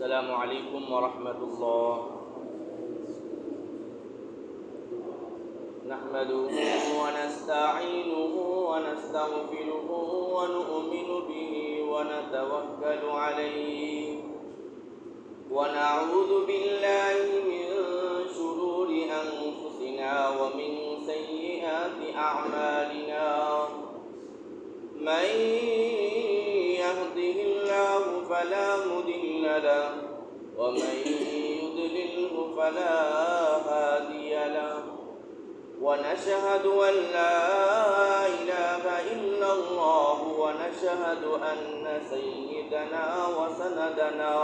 السلام عليكم ورحمة الله. نحمده ونستعينه ونستغفره ونؤمن به ونتوكل عليه ونعوذ بالله من شرور أنفسنا ومن سيئات أعمالنا. من يهده الله فلا مضل له ومن يضلله فلا هادي له. ونشهد أن لا إله إلا الله ونشهد أن سيدنا وسندنا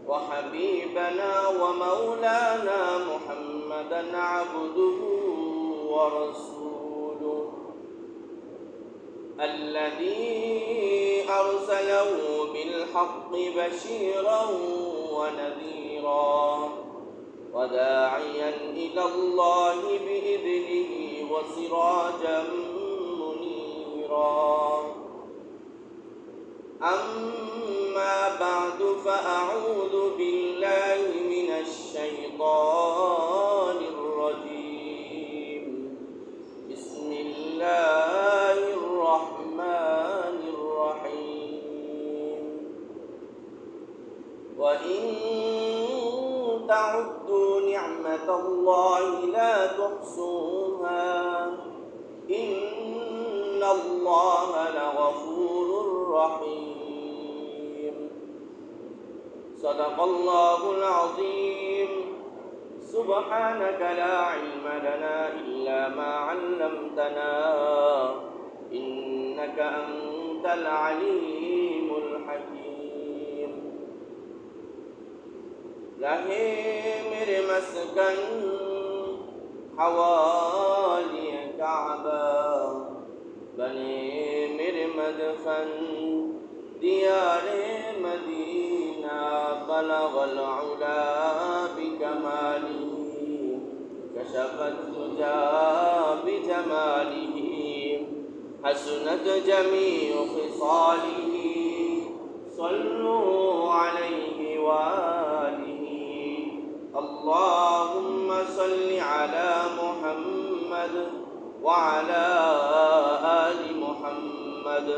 وحبيبنا ومولانا محمدا عبده ورسوله الذي أرسله بالحق بشيرا ونذيرا وداعيا إلى الله بإذنه وسراجا منيرا. أما بعد فأعوذ بالله من الشيطان الرجيم. بسم الله الرحمن الرحيم. وإن تعدوا نعمة الله لا تحصوها إن الله لغفور رحيم. صدق الله العظيم. سبحانك لا علم لنا إلا ما علمتنا إنك أنت العليم الحكيم. رہے میرے مسکن حوالی کعبہ بنے میرے مدفن دیار مدینہ بلغ العلا بکمالہ کشف الدجى بجمالہ حسنت جمیع خصالہ صلوا علیہ وآلہ. اللهم صل على محمد وعلى آل محمد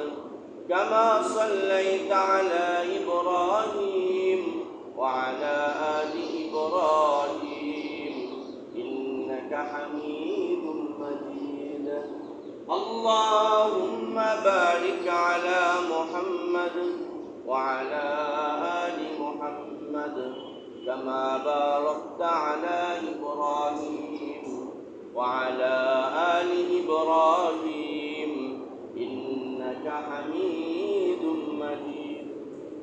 كما صليت على إبراهيم وعلى آل إبراهيم إنك حميد مجيد. اللهم بارك على محمد وعلى آل محمد كما باركت على إبراهيم وعلى آل إبراهيم إنك حميد مجيد.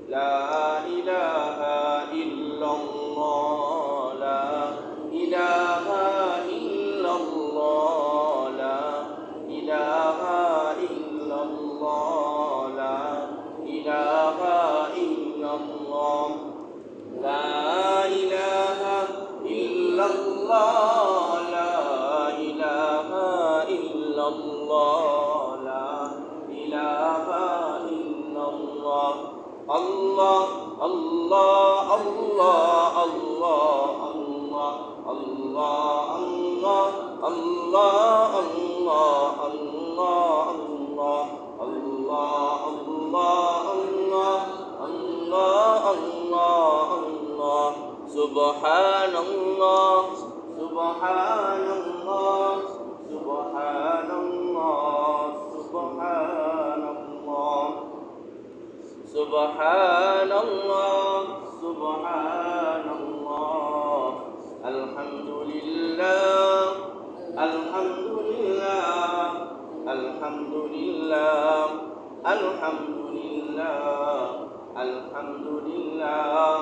لا إله إلا الله لا إله إلا الله لا إله إلا الله لا إله إلا الله لا إله إلا الله لا إله إلا الله لا إله إلا الله. الله الله الله الله الله الله الله الله الله الله الله الله الله الله الله. سبحان الله سبحان الله سبحان الله سبحان الله سبحان الله سبحان الله. الحمد لله الحمد لله الحمد لله الحمد لله الحمد لله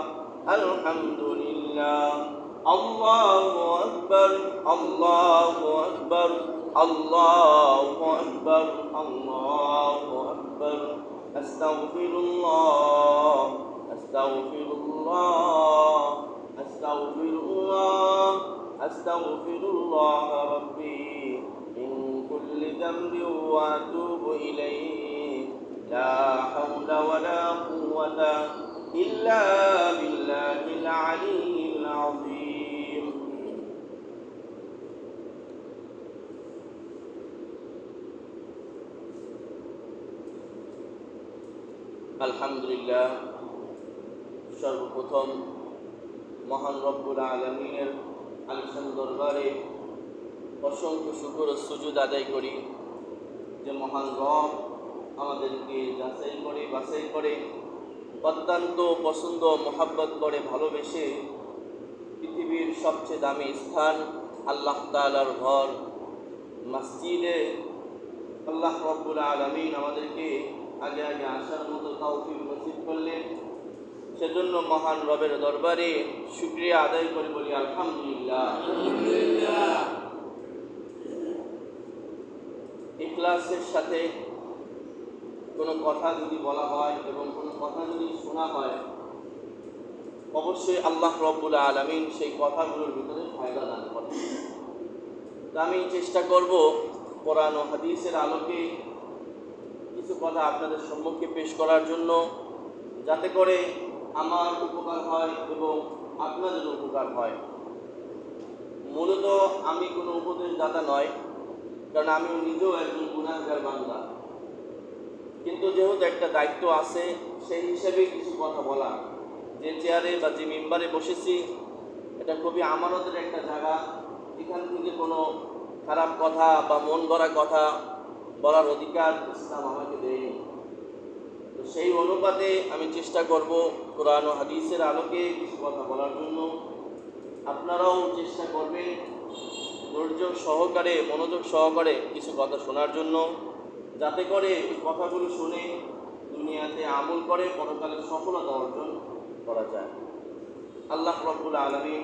الحمد لله. الله أكبر الله أكبر الله أكبر الله أكبر. أستغفر الله أستغفر الله أستغفر الله أستغفر الله ربي من كل ذنب وأتوب إليه. لا حول ولا قوة إلا بالله العلي العظيم. আলহামদুলিল্লাহ, সর্বপ্রথম মহান রব্বুল আলামিনের আলিশান দরবারে অসংখ্য শুকর ও সুজুদ আদায় করি যে মহান রব আমাদেরকে যাচাই করে বাছাই করে অত্যন্ত পছন্দ মোহাব্বত করে ভালোবেসে পৃথিবীর সবচেয়ে দামি স্থান আল্লাহ তাআলার ঘর মসজিদে আল্লাহ রব্বুল আলামিন আমাদেরকে আগে আগে আসার মতো তৌফিক নসিব করলেন। সেজন্য মহান রবের দরবারে শুকরিয়া আদায় করে বলি আলহামদুলিল্লাহ। ইখলাসের সাথে কোনো কথা যদি বলা হয় এবং কোনো কথা যদি শোনা হয়, অবশ্যই আল্লাহ রব্বুল আলামিন সেই কথাগুলোর ভিতরে ফায়দা দান করেন। তো আমি চেষ্টা করব কোরআন ও হাদিসের আলোকে কিছু কথা আপনাদের সম্মুখে পেশ করার জন্য, যাতে করে আমার উপকার হয় এবং আপনাদের উপকার হয়। মূলত আমি কোনো উপদেশদাতা নয়, কারণ আমি নিজেও একজন গুনাহগার বান্দা। কিন্তু যেহেতু একটা দায়িত্ব আছে, সেই হিসেবে কিছু কথা বলা। যে চেয়ারে বা যে মেম্বারে বসেছি, এটা খুবই আমানতের একটা জায়গা। এখান থেকে কোনো খারাপ কথা বা মন গড়া কথা বলার অধিকার ইসলাম আমাকে দেয়নি। তো সেই অনুপাতে আমি চেষ্টা করব কোরআন ও হাদিসের আলোকে কিছু কথা বলার জন্য। আপনারাও চেষ্টা করবেন ধৈর্য সহকারে, মনোযোগ সহকারে কিছু কথা শোনার জন্য, যাতে করে এই কথাগুলো শুনে দুনিয়াতে আমল করে পরকালে সফলতা অর্জন করা যায়। আল্লাহ রাব্বুল আলামিন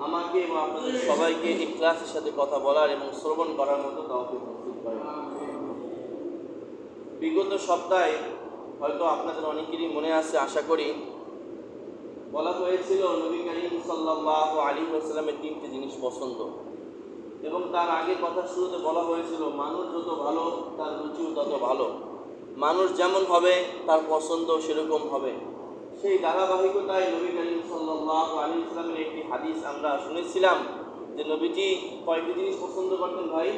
আমাকে এবং আপনাদের সবাইকে ইখলাসের সাথে কথা বলার এবং শ্রবণ করার মতো তৌফিক নসিব করেন। বিগত সপ্তাহে হয়তো আপনাদের অনেকেরই মনে আছে, আশা করি, বলা হয়েছিল নবী করিম সাল্লাল্লাহু আলাইহি ওয়াসাল্লামের 3টি জিনিস পছন্দ। এবং তার আগে কথা শুরুতে বলা হয়েছিল মানুষ যত ভালো তার রুচিও তত ভালো, মানুষ যেমন হবে তার পছন্দ সেরকম হবে। সেই ধারাবাহিকতায় নবী করিম সাল্লাল্লাহু আলাইহি ওয়াসাল্লামের একটি হাদিস আমরা শুনেছিলাম যে নবীজি কয়টি জিনিস পছন্দ করতেন ভাই?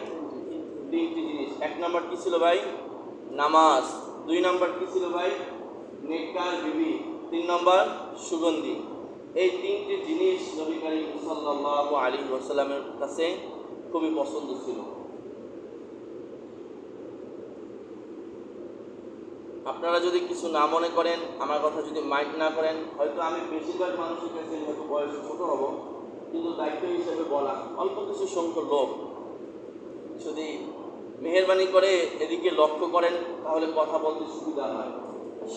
3টি জিনিস। 1 নম্বর কী ছিল ভাই? নামাজ। 2 নম্বর কী ছিল ভাই? নেককার বিবি। 3 নম্বর সুগন্ধি। এই 3টি জিনিস নবী করিম সাল্লাল্লাহু আলাইহি ওয়াসাল্লামের কাছে খুবই পছন্দ ছিল। আপনারা যদি কিছু না মনে করেন, আমার কথা যদি মাইন্ড না করেন, হয়তো আমি বেশিরভাগ মানুষের কাছে হয়তো বয়সে ছোটো হব, কিন্তু দায়িত্ব হিসেবে বলা, অল্প কিছু সংখ্যক লোক যদি মেহেরবানি করে এদিকে লক্ষ্য করেন তাহলে কথা বলতে সুবিধা হয়।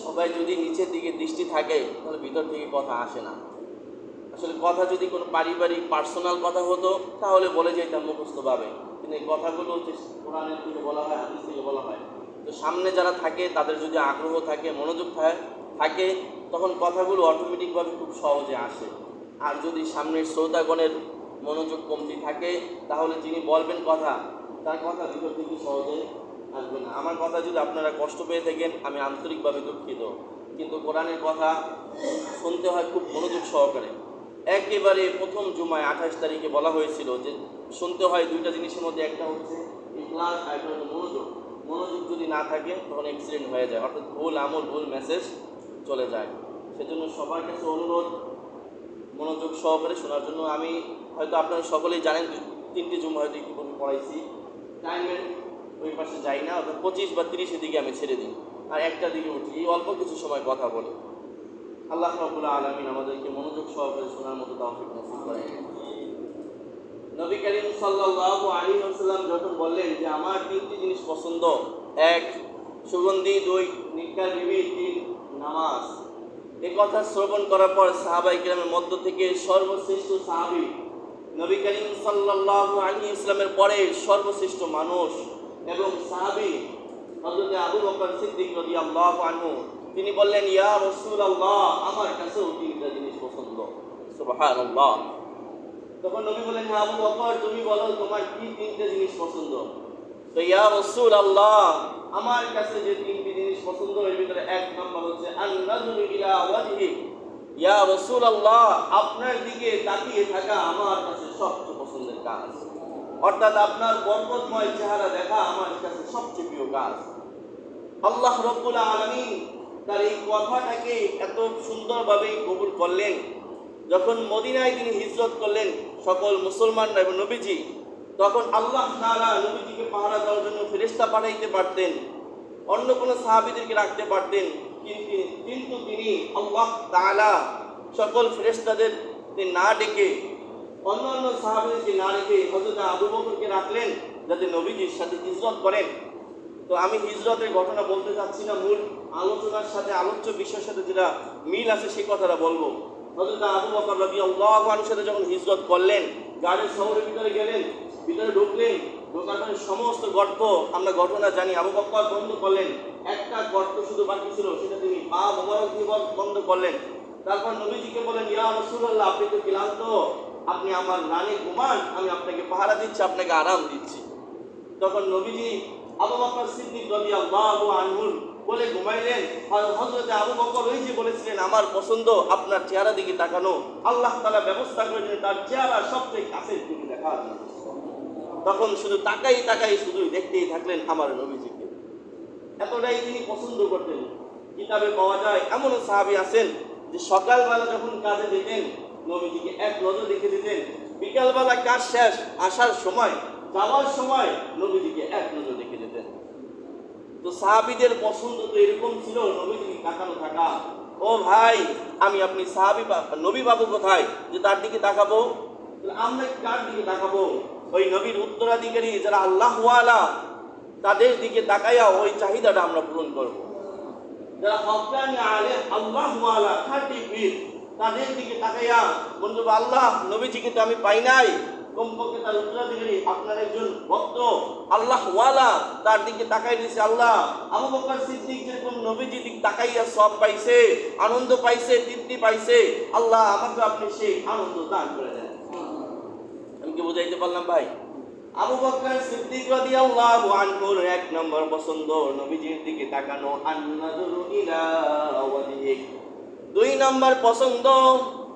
সবাই যদি নিচের দিকে দৃষ্টি থাকে তাহলে ভিতর থেকে কথা আসে না। আসলে কথা যদি কোনো পারিবারিক পার্সোনাল কথা হতো তাহলে বলে যেতাম মুখস্থভাবে, কিন্তু এই কথাগুলো কোরআনের থেকে বলা হয়, হাদিস থেকে বলা হয়। তো সামনে যারা থাকে তাদের যদি আগ্রহ থাকে, মনোযোগ থাকে, তখন কথাগুলো অটোমেটিকভাবে খুব সহজে আসে। আর যদি সামনের শ্রোতাগণের মনোযোগ কমতি থাকে তাহলে যিনি বলবেন কথা, তার কথা ভিতর থেকে সহজে আসবে না। আমার কথা যদি আপনারা কষ্ট পেয়ে থাকেন, আমি আন্তরিকভাবে দুঃখিত, কিন্তু কোরআনের কথা শুনতে হয় খুব মনোযোগ সহকারে। একেবারে প্রথম জুমায় 28 তারিখে বলা হয়েছিল যে শুনতে হয় 2টা জিনিসের মধ্যে, একটা হচ্ছে ইখলাস আর একটা হচ্ছে মনোযোগ। মনোযোগ যদি না থাকে তখন অ্যাক্সিডেন্ট হয়ে যায়, অর্থাৎ ভুল আমল, ভুল মেসেজ চলে যায়। সেজন্য সবার কাছে অনুরোধ মনোযোগ সহকারে শোনার জন্য। আমি হয়তো আপনারা সকলেই জানেন 3টি জুমা হয়তো একটু পড়াইছি, টাইমের ওই পাশে যাই না, অর্থাৎ 25 বা 30-এর দিকে আমি ছেড়ে দিই আর 1টার দিকে উঠি, এই অল্প কিছু সময় কথা বলি। আল্লাহ রাব্বুল আলামিন আমাদেরকে মনোযোগ সহকারে শোনার মতো তৌফিক নসিব করেন। নবী করিম সাল্লাল্লাহু আলাইহি ওয়াসাল্লাম যখন বললেন যে আমার 3টি জিনিস পছন্দ, 1 সুগন্ধি, 2 নেককার বিবি, 3 নামাজ। এই কথা শ্রবণ করার পর সাহাবায়ে কিরামের মধ্য থেকে সর্বশ্রেষ্ঠ সাহাবী, নবী করিম সাল্লাল্লাহু আলাইহি ওয়াসাল্লামের পরে সর্বশ্রেষ্ঠ মানুষ এবং সাহাবী হযরত আবু বকর সিদ্দিক রাদিয়াল্লাহু আনহু, তিনি বললেন, ইয়া রাসূলুল্লাহ, আমার কাছেও 3টা জিনিস পছন্দ। সুবহানাল্লাহ। তখন নবী বললেন, হ্যাঁ আবু বকর, তুমি বলো তোমার কি 3টা জিনিস পছন্দ? তো ইয়া রাসূলুল্লাহ, আমার কাছে যে 3টি জিনিস জিনিস পছন্দ, এর ভিতরে এক নম্বর হচ্ছে আন-নাযরু ইলা ওয়াজহি, ইয়া রাসূলুল্লাহ, আপনার দিকে তাকিয়ে থাকা আমার কাছে সবচেয়ে পছন্দের কাজ। অর্থাৎ আপনার বরকতময় চেহারা দেখা আমার কাছে সবচেয়ে প্রিয় কাজ। আল্লাহ রাব্বুল আলামিন তার এই কথাটাকে এত সুন্দরভাবে কবুল করলেন। যখন মদিনায় তিনি হিজরত করলেন সকল মুসলমানরা এবং নবীজি, তখন আল্লাহ তাআলা নবীজিকে পাহারা দেওয়ার জন্য ফেরেশতা পাঠাইতে পারতেন, অন্য কোনো সাহাবীদেরকে রাখতে পারতেন, কিন্তু তিনি আল্লাহ তাআলা সকল ফেরেশতাদের না ডেকে, অন্য সাহাবীদেরকে না রেখে হযরত আবু বকরকে রাখলেন যাতে নবীজির সাথে হিজরত করেন। তো আমি হিজরতের ঘটনা বলতে চাচ্ছি না, মূল আলোচনার সাথে আলোচ্য বিষয়ের সাথে যেটা মিল আছে সেই কথাটা বলবো। হযরত আবু বকর রাদিয়াল্লাহু আনহুর সাথে যখন হিজরত করলেন, গাড়ির শহরের ভিতরে গেলেন, ভিতরে ঢুকলেন, ঢোকার পরে সমস্ত গর্ত আমরা ঘটনা জানি, আবু বকর বন্ধ করলেন। একটা গর্ত শুধু বাকি ছিল, সেটা তিনি পা মোবারক দিয়ে বন্ধ করলেন। তারপর নবীজিকে বলেন, ইয়া রাসূলুল্লাহ, আপনি তো ক্লান্ত, আপনি আমার রানে ঘুমান, আমি আপনাকে পাহারা দিচ্ছি, আপনাকে আরাম দিচ্ছি। তখন নবীজি আবু বকর সিদ্দিক রাদিয়াল্লাহু আনহু বলে ঘুমাইলেন। আর হযরত আবু বকর ওই যে বলেছিলেন আমার পছন্দ আপনার চেহারা দিকে তাকানো, আল্লাহ তাআলা ব্যবস্থা করেছেন তার চেহারা সবচেয়ে কাছের দিকে দেখার। তখন শুধু তাকাই শুধু দেখতেই থাকলেন আমার নবীজিকে, এতটাই তিনি পছন্দ করতেন। কিতাবে পাওয়া যায় এমনও সাহাবী আছেন যে সকালবেলা যখন কাজে যেতেন নবীজিকে এক নজর দেখে দিতেন, বিকালবেলা কাজ শেষ আসার সময় যাওয়ার সময় নবীজিকে এক নজর দেখে যেতেন। তো সাহাবীদের পছন্দ তো এরকম ছিল, নবীজিকে তাকানো থাকা। ও ভাই, আমি আপনি সাহাবী নবী বাবু কোথায় যে তার দিকে তাকাবো? আমরা কার দিকে তাকাবো? ওই নবীর উত্তরাধিকারী যারা আল্লাহওয়ালা তাদের দিকে তাকাইয়া ওই চাহিদাটা আমরা পূরণ করব। যারা হক্কানি আলেম আল্লাহওয়ালা খাঁটি পীর, তাদের দিকে তাকাইয়া বলবো আল্লাহ নবীজিকে তো আমি পাই নাই, কমপক্ষে তার উত্তরাধিকারী আপনার একজন ভক্ত আল্লাহওয়ালা তার দিকে তাকাই দিয়েছে। আল্লাহ আবু বকর সিদ্দিক যেরকম নবীজির দিকে তাকাইয়া সব পাইছে, আনন্দ পাইছে, তৃপ্তি পাইছে, আল্লাহ আমাকে আপনি সেই আনন্দ দান করে দেন। আমি কি বুঝাইতে পারলাম ভাই? আবু বকর সিদ্দিক রাদিয়াল্লাহু আনহুর এক নম্বর পছন্দ নবীজির দিকে তাকানো, আন-নাযরু ইলা ওয়াজহিক। দুই নম্বর পছন্দ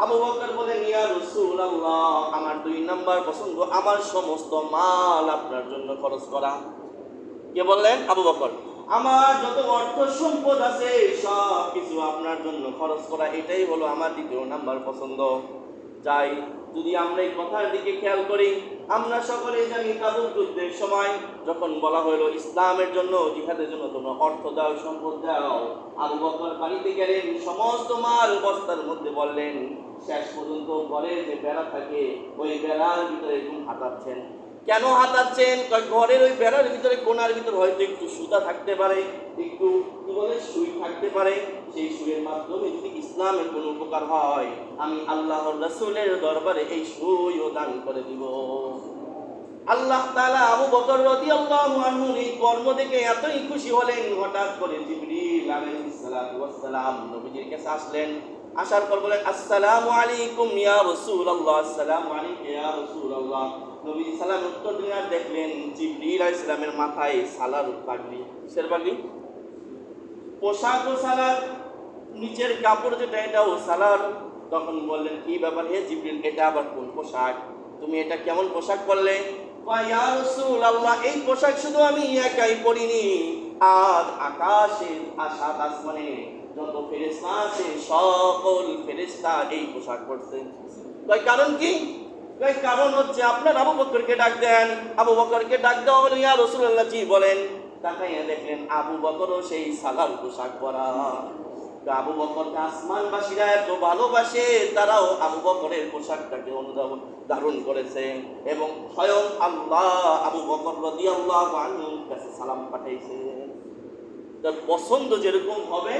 আবু বকর বলেন, ইয়া রাসূলুল্লাহ, আমার দুই নম্বর পছন্দ আমার সমস্ত মাল আপনার জন্য খরচ করা। কে বললেন? আবু বকর। আমার যত অর্থ সম্পদ আছে সব কিছু আপনার জন্য খরচ করা, এটাই হলো আমার দ্বিতীয় নাম্বার পছন্দ। যাই যদি আমরা এই কথার দিকে খেয়াল করি, আমরা সকলেই জানি তাবুক যুদ্ধের সময় যখন বলা হলো ইসলামের জন্য জিহাদের জন্য তোমরা অর্থ দাও, সম্পদ দাও, আবু বকর বাড়িতে গেলেন, সমস্ত মাল বস্তার মধ্যে বললেন, শেষ পর্যন্ত ঘরের যে বেড়া থাকে ওই বেড়ার ভিতরে এরকম হাতাচ্ছেন। কেন হাতাচ্ছেন? ঘরের ওই বেড়ার ভিতরে কোনার ভিতরে হয়তো একটু সুতা থাকতে পারে, একটু কি বলে সুই থাকতে পারে, সেই সুইয়ের মাধ্যমে যদি ইসলামের কোনো উপকার হয় আমি আল্লাহর রাসূলের দরবারে এই সুইও দান করে দিব। আল্লাহ তাআলা আবু বকর রাদিয়াল্লাহু আনহুর এই কর্ম দেখে এতই খুশি হলেন, হঠাৎ করে জিবরিল আলাইহিস সালাতু ওয়াস সালাম নবীজির কাছে আসলেন। আসার পর বলেন, আসসালামু আলাইকুম ইয়া রাসূলুল্লাহ, আসসালামু আলাইকুম ইয়া রাসূলুল্লাহ। নবীজি সালাম উত্তর দিলেন, আর দেখলেন জিবরিল আলাইহিস সালামের মাথায় সালার পাগড়ি। কিসের পাগড়ি? পোশাক ও সালার, নিচের কাপড় যেটা এটাও সালার। তখন বললেন, কি ব্যাপার হে জিবরিল, এটা আবার কোন পোশাক? তুমি এটা কেমন পোশাক পরলে? ইয়া রাসূলুল্লাহ, এই পোশাক শুধু আমি একাই পরিনি, আজ আকাশের সাত আসমানে যত ফেরেশতা আছে সকল ফেরেশতা এই পোশাক পরছে। কারণ কি? কারণ হচ্ছে আপনার আবু বকরকে ডাক দেন। আবু বকরকে ডাক দেওয়া হলো, ইয়া রাসূলুল্লাহ জি বলেন। তাকাইয়া দেখলেন আবু বকরও সেই সালার পোশাক পরা। আবু বকরকে আসমানবাসীরা এত ভালোবাসে, তারাও আবু বকরের পোশাকটাকে ধারণ করেছে এবং স্বয়ং আল্লাহ আবু বকর রাদিয়াল্লাহু আনহুর কাছে সালাম পাঠাইছে। তার পছন্দ যেরকম হবে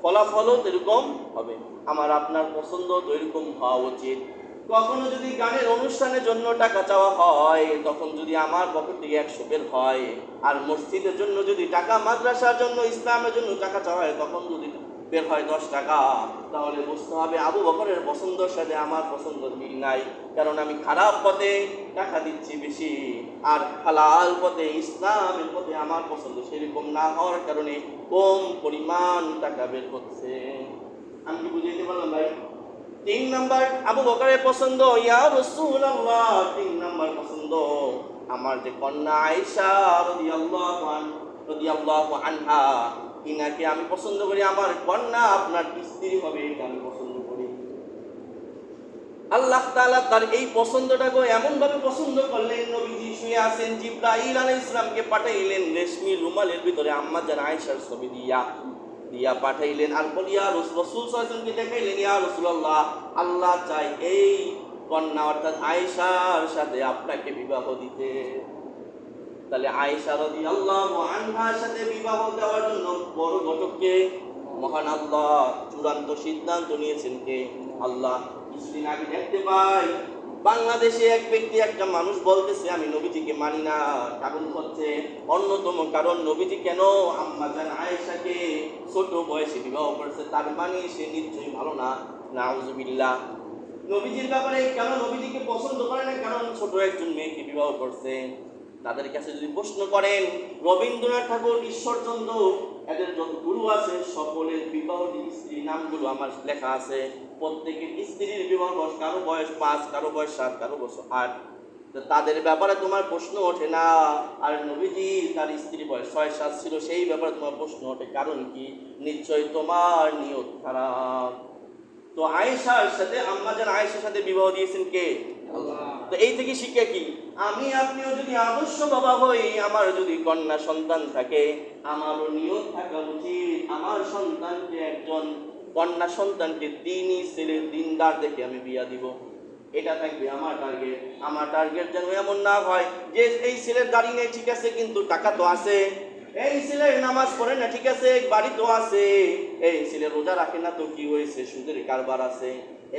ফলাফলও এরকম হবে। আমার আপনার পছন্দ তো এরকম হওয়া উচিত। কখনো যদি গানের অনুষ্ঠানের জন্য টাকা চাওয়া হয়, তখন যদি আমার পকেট থেকে 100 বের হয়, আর মসজিদের জন্য যদি টাকা, মাদ্রাসার জন্য, ইসলামের জন্য টাকা চাওয়া হয়, তখন যদি বের হয় 10 টাকা, তাহলে বুঝতে হবে আবু বকরের পছন্দের সাথে আমার পছন্দ মিল নাই, কারণ আমি খারাপ পথে টাকা দিচ্ছি বেশি, আর হালাল পথে ইসলামের পথে আমার পছন্দ সেরকম না হওয়ার কারণে কম পরিমাণ টাকা বের হচ্ছে। আমি কি বুঝাইতে পারলাম ভাই? 3 নাম্বার আবু বকরের পছন্দ, ইয়া রাসূলুল্লাহ, 3 নাম্বার পছন্দ আমার যে কন্যা আয়েশা রাদিয়াল্লাহু আনহা, ইনাকে আমি পছন্দ করি, আমার কন্যা আপনার স্ত্রী হবে, এটা আমি পছন্দ করি। আল্লাহ তাআলা তার এই পছন্দটাকে এমন ভাবে পছন্দ করলেন, নবীজি শুয়ে আছেন, জিবরাইল আলাইহিস সালামকে পাঠাইলেন রেশমি রুমালের ভিতরে আম্মা জান আয়েশার ছবি দিয়া পাঠাইলেন, আর বলিয়া রাসূল সাল্লাল্লাহু আলাইহি ওয়াসাল্লামকে দেখাইলেন, ইয়া রাসূলুল্লাহ, আল্লাহ চাই এই কন্যা অর্থাৎ আয়েশার সাথে আপনাকে বিবাহ দিতে। তাহলে আয়েশা রাদিয়াল্লাহু আনহার সাথে বিবাহ দেওয়ার জন্য বড় ঘটককে মহান আল্লাহ, চূড়ান্ত সিদ্ধান্ত নিয়েছেন কে? আল্লাহ। কিছুদিন আগে দেখতে পাই বাংলাদেশে এক ব্যক্তি, একটা মানুষ বলতেছে আমি নবীজিকে মানি না, কারণ হচ্ছে অন্যতম কারণ নবীজি কেন আম্মা জান আয়েশাকে ছোট বয়সে বিবাহ করেছে, তার মানে সে নিশ্চয়ই ভালো না। নাউজুবিল্লাহ। নবীজির ব্যাপারে কেন নবীজিকে পছন্দ করে না, কারণ ছোট একজন মেয়েকে বিবাহ করছে। তাদের কাছে যদি প্রশ্ন করেন, রবীন্দ্রনাথ ঠাকুর, ঈশ্বরচন্দ্র, এদের যত গুরু আছে সকলের বিবাহিত স্ত্রীর নামগুলো আমার লেখা আছে। প্রত্যেকের স্ত্রীর বিবাহ বয়স, কারো বয়স 5, কারো বয়স 7, কারো বয়স 8। তাদের ব্যাপারে তোমার প্রশ্ন ওঠে না। আর নবীজি তার স্ত্রী বয়স 6-7 ছিল, সেই ব্যাপারে তোমার প্রশ্ন ওঠে, কারণ কি? নিশ্চয় তোমার নিয়ত খারাপ। তো আয়েশার সাথে, আম্মা জান আয়েশার সাথে বিবাহ দিয়েছেন কে? আল্লাহ। তো এই থেকে শিক্ষা কি? আমি আপনিও যদি আদর্শ বাবা হই, আমার যদি কন্যা সন্তান থাকে, আমারও নিয়ত থাকা উচিত আমার সন্তানকে, একজন কন্যা সন্তানকে দ্বীনি ছেলে, দিনদার দেখে আমি বিয়া দিব। এটা থাকবে আমার টার্গেট। আমার টার্গেট যেন এমন না হয় যে এই ছেলের গাড়ি নেই ঠিক আছে, কিন্তু টাকা তো আছে, এই ছেলের নামাজ পড়ে না ঠিক আছে, বাড়ি তো আছে, এই ছেলে রোজা রাখে না তো কি হয়েছে, সুদের কারবার আছে,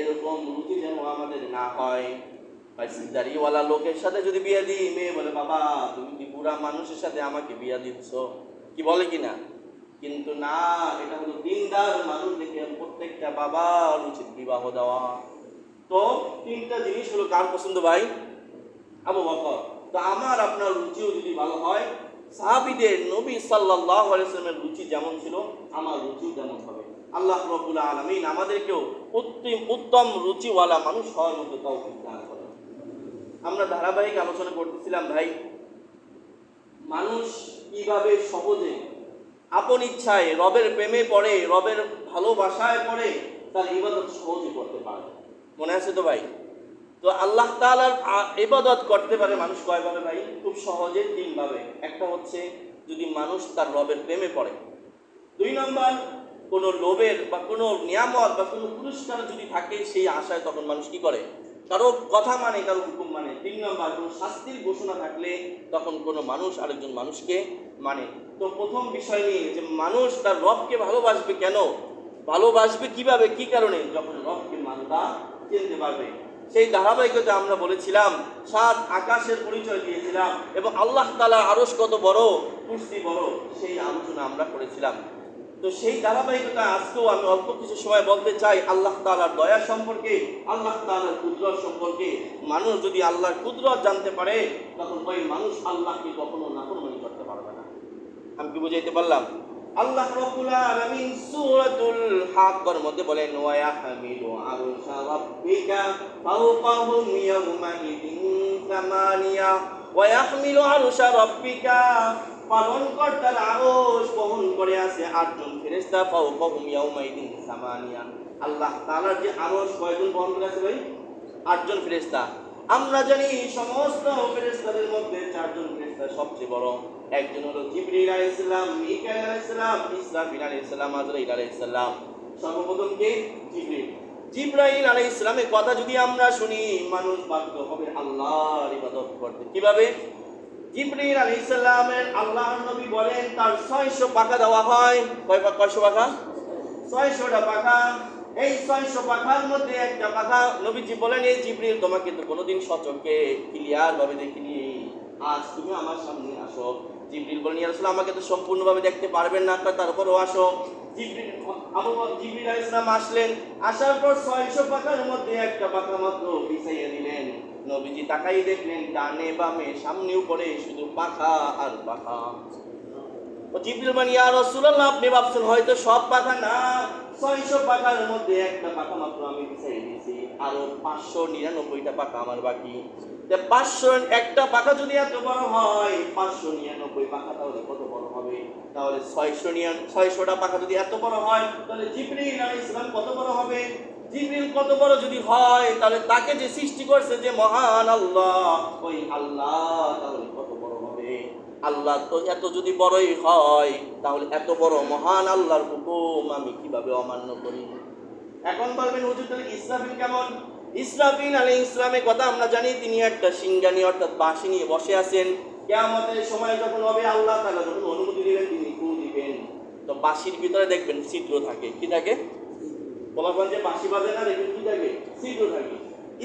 এরকম রুচি যেন আমাদের না হয়। দাড়িওয়ালা লোকের সাথে যদি বিয়ে দিই, মেয়ে বলে বাবা তুমি কি বুড়া মানুষের সাথে আমাকে বিয়া দিচ্ছ, কি বলে কিনা? কিন্তু না, এটা হলো দিনদার মানুষ দেখে প্রত্যেকটা বাবার উচিত বিবাহ দেওয়া। তো 3টা জিনিস হলো কার পছন্দ ভাই? আবু বকর। তো আমার আপনার রুচিও যদি ভালো হয়, সাহাবীদের নবী সাল্লাল্লাহু আলাইহি ওয়াসাল্লামের রুচি যেমন ছিল, আমার রুচিও তেমন হবে। আল্লাহ রাব্বুল আলামিন আমাদেরকেও উত্তম রুচিওয়ালা মানুষ হওয়ার মতো তৌফিক দান করেন। আমরা ধারাবাহিক আলোচনা করতেছিলাম ভাই, মানুষ কিভাবে সহজে আপন ইচ্ছায় রবের প্রেমে পড়ে, রবের ভালোবাসায় পড়ে তার ইবাদত সহজে করতে পারে। মনে আছে তো ভাই? তো আল্লাহ তাআলার ইবাদত করতে পারে মানুষ কয়ভাবে ভাই? খুব সহজে 3 ভাবে। একটা হচ্ছে যদি মানুষ তার রবের প্রেমে পড়ে। 2 নম্বর, কোনো লোভের বা কোনো নিয়ামত বা কোনো পুরস্কার যদি থাকে, সেই আশায় তখন মানুষ কি করে? কারো কথা মানে, কারো হুকুম মানে। 3 নম্বর, কোনো শাস্তির ঘোষণা থাকলে তখন কোনো মানুষ আরেকজন মানুষকে মানে। তো প্রথম বিষয় নিয়ে যে মানুষ তার রবকে ভালোবাসবে কেন, ভালোবাসবে কিভাবে, কি কারণে? যখন রবকে মানবা চিনতে পারবে। সেই ধারাবাহিকতা আমরা বলেছিলাম 7 আকাশের পরিচয় দিয়েছিলাম, এবং আল্লাহ তাআলা আরশ কত বড়, কুরসি বড়, সেই আলোচনা আমরা করেছিলাম। তো সেই ধারাবাহিকতা আজকেও আমি অল্প কিছু সময় বলতে চাই আল্লাহ তাআলার দয়া সম্পর্কে, আল্লাহ তাআলার কুদরত সম্পর্কে। মানুষ যদি আল্লাহর কুদরত জানতে পারে, তখন ওই মানুষ আল্লাহকে কখনো নাফরমানি করতে পারবে না। আমি কি বুঝাইতে পারলাম? আল্লাহ রাব্বুল আলামিন সূরাতুল হাক্কার মধ্যে বলেন, ওয়া ইয়াহমিলু আরশা রাব্বিকা ফাওকাহুম ইয়াওমাইদিন সামানিয়া, ওয়া ইয়াহমিলু আরশা রাব্বিকা, পালনকর্তার আরশ বহন করে আছে 8 জন ফেরেশতা, ফাওকাহুম ইয়াওমাইদিন সামানিয়া। আল্লাহ তাআলার যে আরশ কয়জন বহন করে আছে ভাই? 8 জন ফেরেশতা। আমরা জানি সমস্ত ফেরেশতাদের মধ্যে 4 জন ফেরেশতা সবচেয়ে বড়। একজন হলো জিবরিল আলাইহিস সালাম, মিকাইল আলাইহিস সালাম, ইসরাফিল আলাইহিস সালাম, আজরাইল আলাইহিস সালাম। সর্বপ্রথম কে? জিবরিল। জিবরাইল আলাইহিস সালামের কথা যদি আমরা শুনি, মানুষ বাধ্য হবে আল্লাহর ইবাদত করতে। কিভাবে? জিবরিল আলাইহিস সালামের আল্লাহর নবী বলেন তার 600 পাখা দেওয়া হয়। কয়শো পাখা? 600টা পাখা। এই 600 পাখার মধ্যে একটা পাখা নবীজি বলেন, এই জিবরিল তোমাকে তো কোনোদিন সচক্ষে ক্লিয়ার ভাবে দেখিনি, আজ তুমি আমার সামনে আসো, জিবরিল বলেন, ইয়া রাসূলুল্লাহ, আমাকে তো সম্পূর্ণভাবে দেখতে পারবেন না, তারপরও আসো। জিবরিল আলাইহিস সালাম আসলেন, আসার পর 600 পাখার মধ্যে একটা পাখা মাত্র বিছাইয়ে দিলেন। নবীজি তাকাই দেখলেন, ডানে বামে সামনে উপরে শুধু পাখা আর পাখা। ও জিবরিল বলেন, ইয়া রাসূলুল্লাহ, আপনি ভাবছেন হয়তো সব পাখা না, 600 পাখার মধ্যে একটা পাখা মাত্র আমি বিছাইয়ে দিয়েছি, আরো 599টা পাখা আমার বাকি। 500 একটা পাখা যদি এত বড় হয়, 599 পাখা তাহলে কত বড় হবে? তাহলে 600টা পাখা যদি এত বড় হয়, তাহলে জিবরিল আলাইহিস সালাম কত বড় হবে? জিবরিল কত বড় যদি হয়, তাহলে তাকে যে সৃষ্টি করছে যে মহান আল্লাহ, ওই আল্লাহ তাহলে কত বড় হবে? আল্লাহ তো এত যদি বড়ই হয়, তাহলে এত বড় মহান আল্লাহর হুকুম আমি কিভাবে অমান্য করি? এখন বলবেন, হুজুর তাহলে ইসরাফিল কেমন? ইসরাফিল আলাইহিস সালামের কথা আমরা জানি, তিনি একটা সিংহানি অর্থাৎ বাঁশি নিয়ে বসে আছেন। কিয়ামতের সময় যখন হবে, আল্লাহ তাআলা যখন অনুমতি দিবেন, তিনি ফু দিবেন, তো বাঁশির ভিতরে দেখবেন ছিদ্র থাকে। কি থাকে? বলা যে বাঁশি বাজে না, দেখবেন কি থাকে? ছিদ্র থাকে।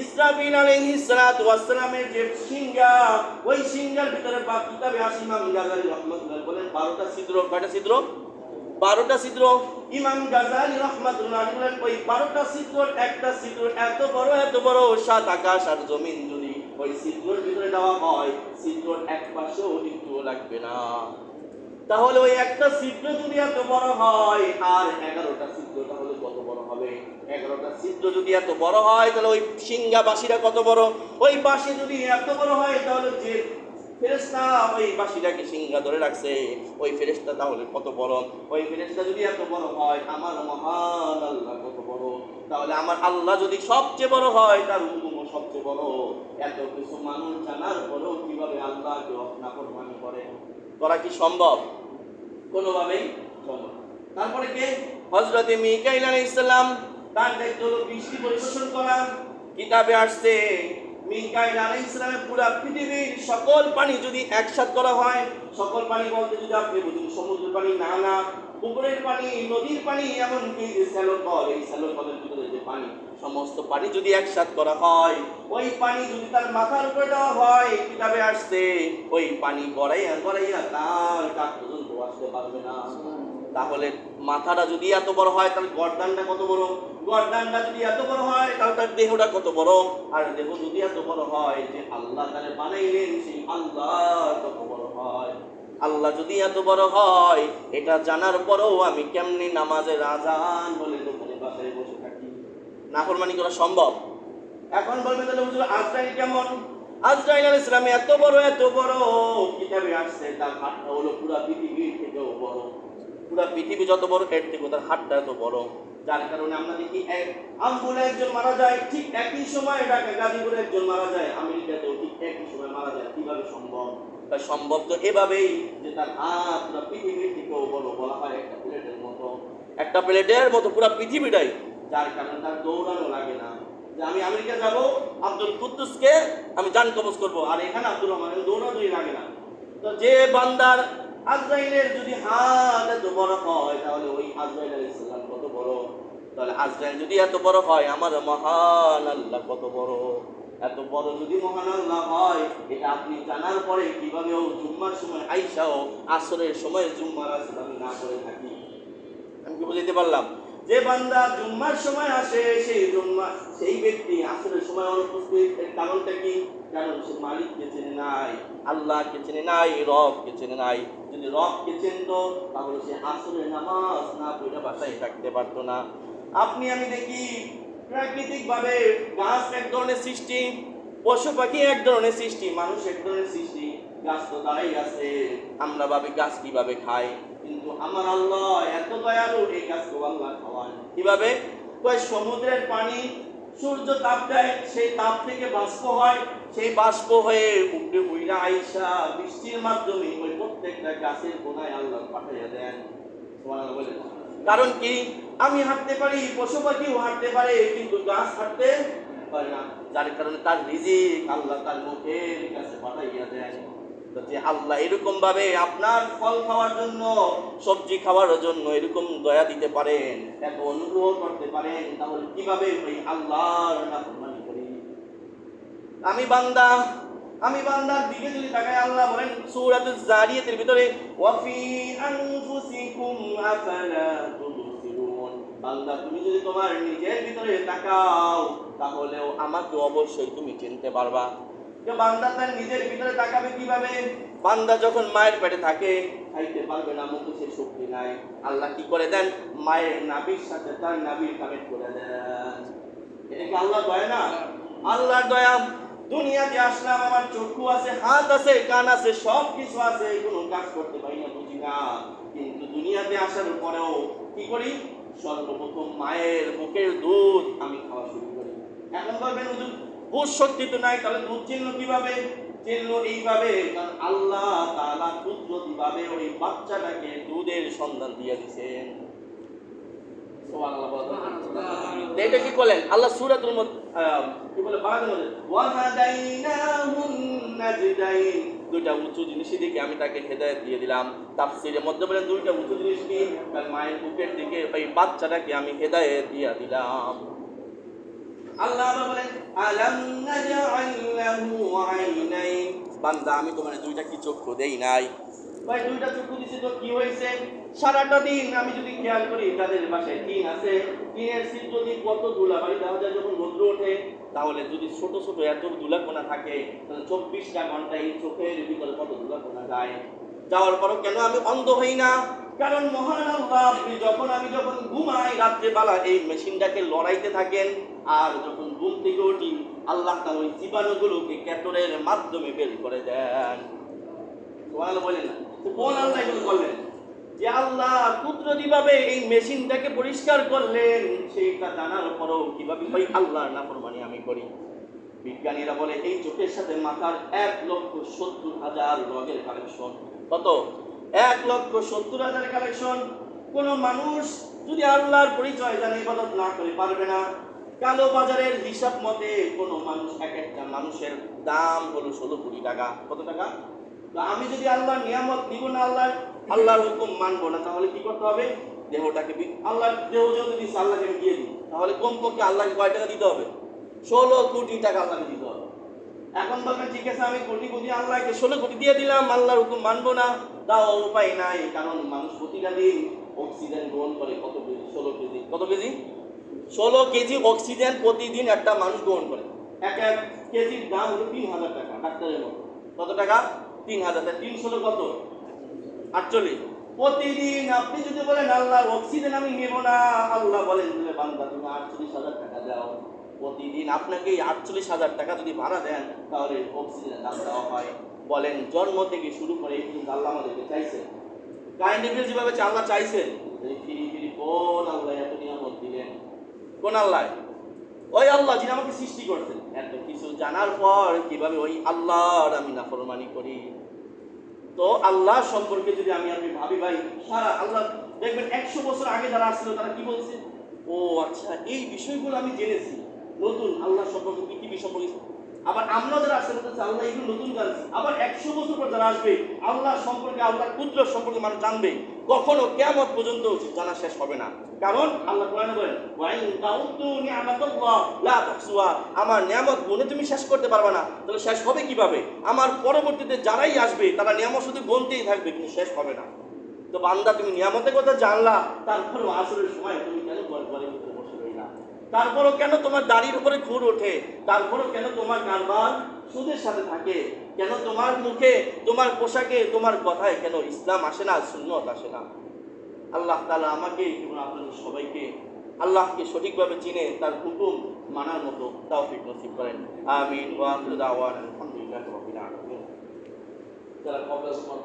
ইসরাফিল আলাইহিস সালাতু ওয়াস সালামের যে সিংহা, ওই সিংহার ভিতরে কিতাবে ইমাম গাযযালী রাহমাতুল্লাহ বলেন 12টা ছিদ্র। কয়টা ছিদ্র? 12টা ছিদ্র। ইমাম গাযযালী রাহমাতুল্লাহ বলেন ওই 12টা ছিদ্রর একটা ছিদ্র এত বড় 7 আকাশ আর জমিন যদি ওই ছিদ্রের ভিতরে দেওয়া হয়, ছিদ্রর এক পাশেও একটুও লাগবে না। তাহলে ওই একটা ছিদ্র যদি এত বড় হয়, আর 11টা ছিদ্র তাহলে কত বড় হবে? 11টা ছিদ্র যদি এত বড় হয়, তাহলে ওই সিংহা বাঁশিটা কত বড়? ওই বাঁশি যদি এত বড় হয়, তাহলে যে ফেরেশতা ওই বাঁশিটাকে সিংহা ধরে রাখছে, ওই ফেরেশতা তাহলে কত বড়? ওই ফেরেশতা যদি এত বড় হয়, আমার মহান আল্লাহ কত বড়? তাহলে আমার আল্লাহ যদি সবচেয়ে বড় হয়, তার হুকুমও সবচেয়ে বড়। এত কিছু মানুষ জানার পরেও কিভাবে আল্লাহকে নাফরমানি করে? করা কি সম্ভব? কোনোভাবেই সম্ভব। তারপরে কে? হযরতে মিকাইল আলাইহিস সালাম, তার দায়িত্ব হলো বৃষ্টি পরিবেশন করা। কিতাবে আসছে, মিকাইল আলাইহিস সালামের পুরো পৃথিবীর সকল পানি যদি একসাথ করা হয়, সকল পানি বলতে যদি আপনি বুঝুন সমুদ্রের পানি, না, পুকুরের পানি, নদীর পানি, এমনকি যে স্যালো কল, এই স্যালো কলের ভিতরে যে পানি, সমস্ত পানি যদি একসাথ করা হয়, ওই পানি যদি তার মাথার উপরে দেওয়া হয়, কিতাবে আসছে ওই পানি গড়াইয়া তার কাছ পর্যন্ত আসতে পারবে না। তাহলে মাথাটা যদি এত বড় হয়, তাহলে গর্দানটা কত বড়? গর্দানটা যদি এত বড় হয়, তাহলে তার দেহটা কত বড়? আর দেহ যদি এত বড় হয়, যে আল্লাহ তারে বানাইলেন সেই আল্লাহ কত বড় হয়? আল্লাহ যদি এত বড় হয়, এটা জানার পরেও আমি কেমনি নামাজের আযান বলে দোকানে বাসায় বসে থাকি? নাফরমানি করা সম্ভব? এখন বলবেন, তাহলে হুজুর আজরাইল কেমন? আজরাইল আলাইহিস সালাম এত বড় কিতাবে আসছে তার হাতটা হলো পুরো পৃথিবীর থেকেও বড়। পুরো পৃথিবী যত বড়, এর থেকে তার হাতটা এত বড়। যার কারণে আমরা দেখি আম্বুলে একজন মারা যায়, ঠিক একই সময় ঢাকা গাজীপুরে একজন মারা যায়, আমেরিকাতেও ঠিক একই সময় মারা যায়। কিভাবে সম্ভব? তা সম্ভব তো এভাবেই, যে তার হাত পুরো পৃথিবীর থেকেও বড়। বলা হয় একটা প্লেটের মতো পুরো পৃথিবীটাই। যার কারণে তার দৌড়ানো লাগে না, যে আমি আমেরিকা যাব, আব্দুল কুদ্দুসকে আমি জান কবজ করবো, আর এখানে আব্দুর রহমানের দৌড়ানোই লাগে না। তো যে বান্দার আজরাইলের যদি হাত এত বড় হয়, তাহলে ওই আজরাইল আলাইহিস সালাম কত বড়? তাহলে আজরাইল যদি এত বড় হয়, আমার মহান আল্লাহ কত বড়? এত বড় যদি মহান আল্লাহ হয়, এটা আপনি জানার পরে কিভাবে ও জুম্মার সময় আইসাও আসরের সময় জুম্মার আসর আমি না করে থাকি? আমি কি বুঝাইতে পারলাম? যে বান্দা জুম্মার সময় আসে, সেই ব্যক্তি আসরের সময় অনুপস্থিত। এর কারণটা কি? কারণ সে মালিককে চেনে নাই, আল্লাহকে চেনে নাই, রবকে চেনে নাই। যদি রবকে চিনত, তাহলে সে আসরের নামাজ না পড়ে বাসায় থাকতে পারতো না। আপনি আমি দেখি প্রাকৃতিক ভাবে গাছ এক ধরনের সৃষ্টি, পশু পাখি এক ধরনের সৃষ্টি, মানুষ এক ধরনের সৃষ্টি। গাছ তো দাঁড়াই আছে, আমরা ভাবি গাছ কিভাবে খায়, কিন্তু আমার আল্লাহ এত দয়ালু, এই গাছকে আল্লাহ খাওয়ান কিভাবে? কয় সমুদ্রের পানি সূর্য তাপ দেয়, সেই তাপ থেকে বাষ্প হয়, সেই বাষ্প হয়ে উপরে উইরা আইসা বৃষ্টির মাধ্যমে ওই প্রত্যেকটা গাছের কোনায় আল্লাহ পাঠাইয়া দেন। সুবহানাল্লাহ বলেন। কারণ কি? আমি হাঁটতে পারি, পশু পাখিও হাঁটতে পারে, কিন্তু গাছ হাঁটতে পারে না। যার কারণে তার রিজিক আল্লাহ তার মুখের কাছে পাঠাইয়া দেন। যে আল্লাহ এরকম ভাবে আপনার ফল খাওয়ার জন্য, সবজি খাওয়ার জন্য এরকম দয়া দিতে পারেন, এত অনুগ্রহ করতে পারেন, তাহলে কিভাবে ওই আল্লাহর নাফরমানি করি? আমি বান্দা, আমি বান্দার দিকে যদি তাকাই, আল্লাহ বলেন সূরাতুজ জারিয়াতের ভিতরে, ওয়াফি আনফুসিকুম আফালা তুবসিরুন, বান্দা তুমি যদি তোমার নিজের ভিতরে তাকাও তাহলেও আমাকে অবশ্যই তুমি চিনতে পারবা। যে বান্দা তার নিজের ভিতরে তাকাবে কিভাবে? বান্দা যখন মায়ের পেটে থাকে, খাইতে পারবে না, মুখে সে শক্তি নাই, আল্লাহ কি করে দেন? মায়ের নাভির সাথে তার নাভির কানেক্ট করে দেন। এটা কি আল্লাহ দয়া না? আল্লাহর দয়া। দুনিয়াতে আসলাম, আমার চক্ষু আছে, হাত আছে, কান আছে, সব কিছু আছে, কোনো কাজ করতে পারি না, বুঝি না, কিন্তু দুনিয়াতে আসার পরেও কি করি? সর্বপ্রথম মায়ের বুকের দুধ আমি খাওয়া শুরু করি। এখন বলবেন হুজুর বুঝ শক্তি তো নাই, তাহলে দুধ চিনল কিভাবে? চিনল এইভাবে, কারণ আল্লাহ তাআলা কুদরতিভাবে ওই বাচ্চাটাকে দুধের সন্ধান দিয়ে দিয়েছেন। এটা কি বলেন আল্লাহ সূরাতুল কি বলে বাংলার মধ্যে, ওয়াহাদাইনাহুন নাজদাইন, দুইটা উঁচু জিনিস দিকে আমি তাকে হেদায়েত দিয়ে দিলাম। তাফসীরের মধ্যে বলেন দুইটা উঁচু জিনিস কি? তার মায়ের বুকের দিকে ওই বাচ্চাটাকে আমি হেদায়েত দিয়ে দিলাম। আল্লাহ বলেন আলাম নাজআল লাহু আইনাইন, বান্দা আমি তোমার দুইটা কি চক্ষু দেই নাই? ভাই দুইটা চক্ষু দিছি তো কি হয়েছে? সারাটা দিন আমি যদি খেয়াল করি তাদের বাসায় টিন আছে, টিনের শীত যদি কত ধুলাবালি দেওয়া যায় যখন রোদ্র ওঠে, তাহলে যদি ছোট ছোট এত ধুলাকণা থাকে তাহলে 24টা ঘন্টায় এই চোখের ভিতরে কত ধুলাকণা যায়। যাওয়ার পরও কেন আমি অন্ধ হই না? কারণ মহান আল্লাহ আমি যখন ঘুমাই রাত্রেবেলা এই মেশিনটাকে লড়াইতে থাকেন, আর যখন ঘুম থেকে উঠি আল্লাহ তার ওই জীবাণুগুলোকে ক্যাটরের মাধ্যমে বের করে দেন। বলেন না কোন আল্লাহ এগুলো করলেন? যে আল্লাহ কুদরতিভাবে এই মেশিনটাকে পরিষ্কার করলেন, সেইটা জানার পরও কিভাবে ওই আল্লাহর নাফরমানি আমি করি। বিজ্ঞানীরা বলে এই চোখের সাথে মাথার 1,70,000 রগের কালেকশন। কত? 1,70,000 কালেকশন। কোন মানুষ যদি আল্লাহর পরিচয় জানে ইবাদত না করে পারবে না। কালো বাজারের হিসাব মতে কোন মানুষ, এক একটা মানুষের দাম হলো 16 কোটি টাকা। কত টাকা? তো আমি যদি আল্লাহর নিয়ামত দিব না, আল্লাহর হুকুম মানবো না, তাহলে কি করতে হবে? দেহটাকে আল্লাহর দেহ যদি দিচ্ছে আল্লাহকে দিয়ে দিই, তাহলে কমপক্ষে আল্লাহকে কয় টাকা দিতে হবে? 16 কোটি টাকা আল্লাহকে দিতে হবে। এখন বলবেন ঠিক আছে আমি কোটি আল্লাহকে 16 কোটি দিয়ে দিলাম, আল্লাহর হুকুম মানবো না, তাও উপায় নাই। কারণ মানুষ প্রতিটা দিন অক্সিজেন গ্রহণ করে কত কেজি? 16 কেজি। কত কেজি? 16 কেজি অক্সিজেন প্রতিদিন একটা মানুষ গ্রহণ করে। এক এক কেজির দাম হলো 3,000 টাকা ডাক্তারের মতো। কত টাকা? 3,000। 316 কত? 48। প্রতিদিন আপনি যদি বলেন আল্লাহর অক্সিজেন আমি নেব না, আল্লাহ বলেন বান্দা তুমি 48,000 টাকা দাও। প্রতিদিন আপনাকে 48,000 টাকা যদি ভাড়া দেন তাহলে অক্সিজেনের দাম দেওয়া হয়। বলেন জন্ম থেকে শুরু করে এই পর্যন্ত আল্লাহ আমাদেরকে চাইছেন। কারেন্টের বিল যেভাবে আল্লাহ চাইছেন, ফিরি কোন আল্লাহ এত নিয়ামত দিলেন? কোন আল্লাহ? ওই আল্লাহ যিনি আমাকে সৃষ্টি করছেন। এত কিছু জানার পর কিভাবে ওই আল্লাহর আমি নাফরমানি করি? তো আল্লাহ সম্পর্কে যদি আপনি ভাবি ভাই, সারা আল্লাহ দেখবেন 100 বছর আগে যারা আসছিল তারা কি বলছে? ও আচ্ছা এই বিষয়গুলো আমি জেনেছি, নতুন আল্লাহ সম্পর্কে, পৃথিবী সম্পর্কে। আবার আমরা যারা আসলে বলতেছে আল্লাহ এগুলো নতুন জানছি। আবার 100 বছর পর যারা আসবে আল্লাহ সম্পর্কে, আল্লাহ কুদরত সম্পর্কে মানুষ জানবে, কখনো কিয়ামত পর্যন্ত জানা শেষ হবে না। কারণ আল্লাহ কোরআনে বলেন ওয়াইন তাউদ্দু নি'মাতাল্লাহ লা তুহসুহা, আমার নিয়ামত গুণে তুমি শেষ করতে পারবে না। তাহলে শেষ হবে কিভাবে? আমার পরবর্তীতে যারাই আসবে তারা নিয়ামত শুধু গুনতেই থাকবে, কিন্তু শেষ হবে না। তো বান্দা তুমি নিয়ামতের কথা জানলা, তারপরেও আসরের সময় তুমি কেন ঘরের ভিতরে বসে রইলা? তারপরও কেন তোমার দাড়ির উপরে খুর ওঠে? তারপরও কেন তোমার কারবার সুদের সাথে থাকে? কেন তোমার মুখে, তোমার পোশাকে, তোমার কথায় কেন ইসলাম আসে না, সুন্নত আসে না? আল্লাহ তাআলা আমাকে এবং আপনাদের সবাইকে আল্লাহকে সঠিকভাবে চিনে তার হুকুম মানার মতো তৌফিক নসিব করেন। আমিন ওয়া আখিরু দাওয়ানা আলহামদুলিল্লাহি রাব্বিল আলামিন। যারা কবলা সময়